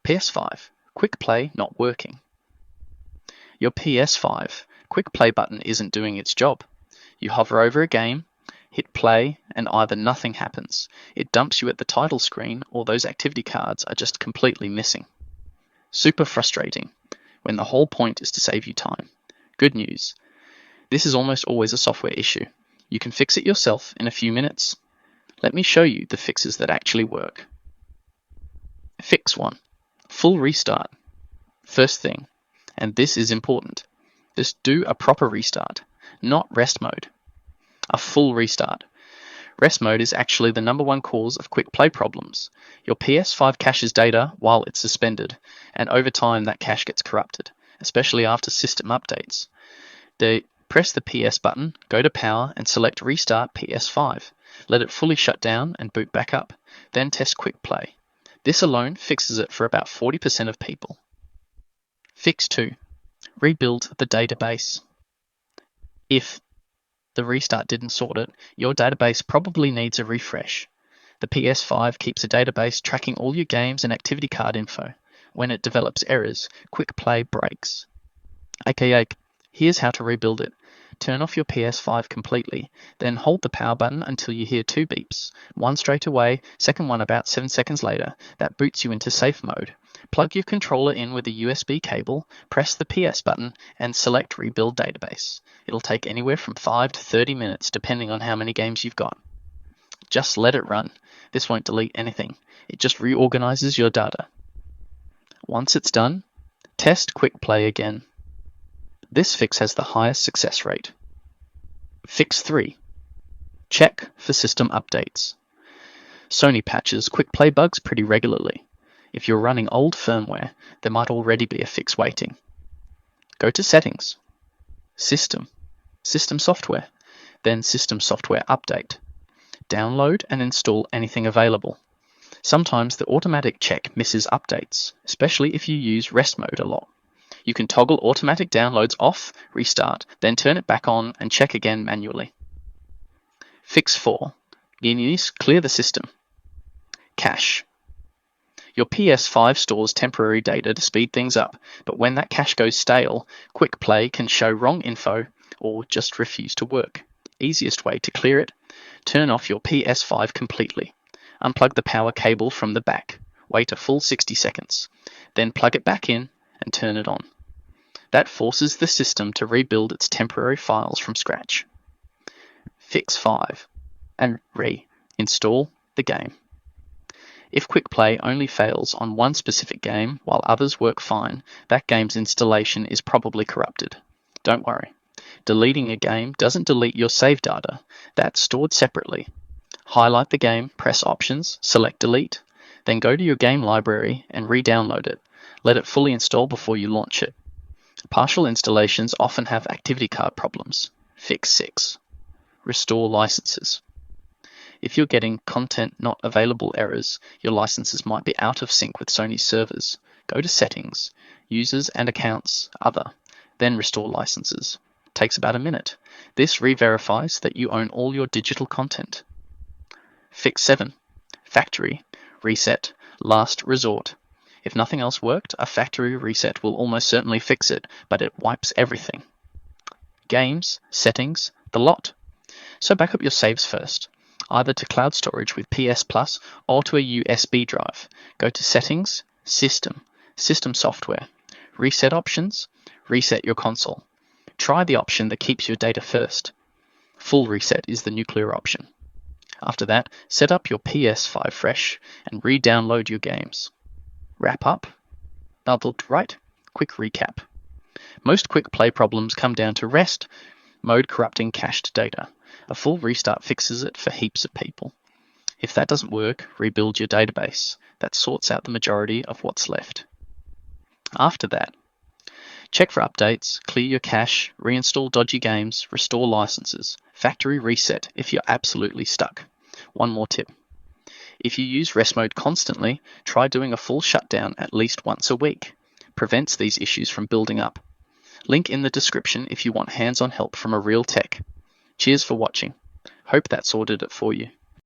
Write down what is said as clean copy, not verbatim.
PS5, quick play not working. Your PS5 quick play button isn't doing its job. You hover over a game, hit play, and either nothing happens, it dumps you at the title screen, or those activity cards are just completely missing. Super frustrating, when the whole point is to save you time. Good news, this is almost always a software issue. You can fix it yourself in a few minutes. Let me show you the fixes that actually work. Fix 1. Full restart. First thing, and this is important, just do a proper restart, not rest mode. A full restart. Rest mode is actually the #1 cause of quick play problems. Your PS5 caches data while it's suspended, and over time that cache gets corrupted, especially after system updates. Press the PS button, go to power, and select Restart PS5. Let it fully shut down and boot back up. Then test quick play. This alone fixes it for about 40% of people. Fix 2. Rebuild the database. If the restart didn't sort it, your database probably needs a refresh. The PS5 keeps a database tracking all your games and activity card info. When it develops errors, quick play breaks. AKA, here's how to rebuild it. Turn off your PS5 completely, then hold the power button until you hear 2 beeps, one straight away, second one about 7 seconds later. That boots you into safe mode. Plug your controller in with a USB cable, press the PS button, and select Rebuild Database. It'll take anywhere from 5 to 30 minutes depending on how many games you've got. Just let it run. This won't delete anything. It just reorganizes your data. Once it's done, test quick play again. This fix has the highest success rate. Fix 3. Check for system updates. Sony patches quick play bugs pretty regularly. If you're running old firmware, there might already be a fix waiting. Go to Settings, System Software, then System Software Update. Download and install anything available. Sometimes the automatic check misses updates, especially if you use rest mode a lot. You can toggle automatic downloads off, restart, then turn it back on and check again manually. Fix 4. Clear the system. Cache. Your PS5 stores temporary data to speed things up, but when that cache goes stale, quick play can show wrong info or just refuse to work. Easiest way to clear it: turn off your PS5 completely. Unplug the power cable from the back. Wait a full 60 seconds. Then plug it back in and turn it on. That forces the system to rebuild its temporary files from scratch. Fix 5. And reinstall the game. If quick play only fails on one specific game while others work fine, that game's installation is probably corrupted. Don't worry. Deleting a game doesn't delete your save data. That's stored separately. Highlight the game, press Options, select Delete, then go to your game library and re-download it. Let it fully install before you launch it. Partial installations often have activity card problems. Fix 6. Restore licenses. If you're getting content not available errors, your licenses might be out of sync with Sony's servers. Go to Settings, Users and Accounts, Other, then Restore Licenses. Takes about a minute. This re-verifies that you own all your digital content. Fix 7. Factory Reset, Last Resort. If nothing else worked, a factory reset will almost certainly fix it, but it wipes everything. Games, settings, the lot. So back up your saves first, either to cloud storage with PS Plus or to a USB drive. Go to Settings, System Software, Reset Options, reset your console. Try the option that keeps your data first. Full reset is the nuclear option. After that, set up your PS5 fresh and re-download your games. Wrap up. Right, quick recap. Most quick play problems come down to rest mode corrupting cached data. A full restart fixes it for heaps of people. If that doesn't work, rebuild your database. That sorts out the majority of what's left. After that, check for updates, clear your cache, reinstall dodgy games, restore licenses, factory reset if you're absolutely stuck. One more tip. If you use rest mode constantly, try doing a full shutdown at least once a week. Prevents these issues from building up. Link in the description if you want hands-on help from a real tech. Cheers for watching. Hope that sorted it for you.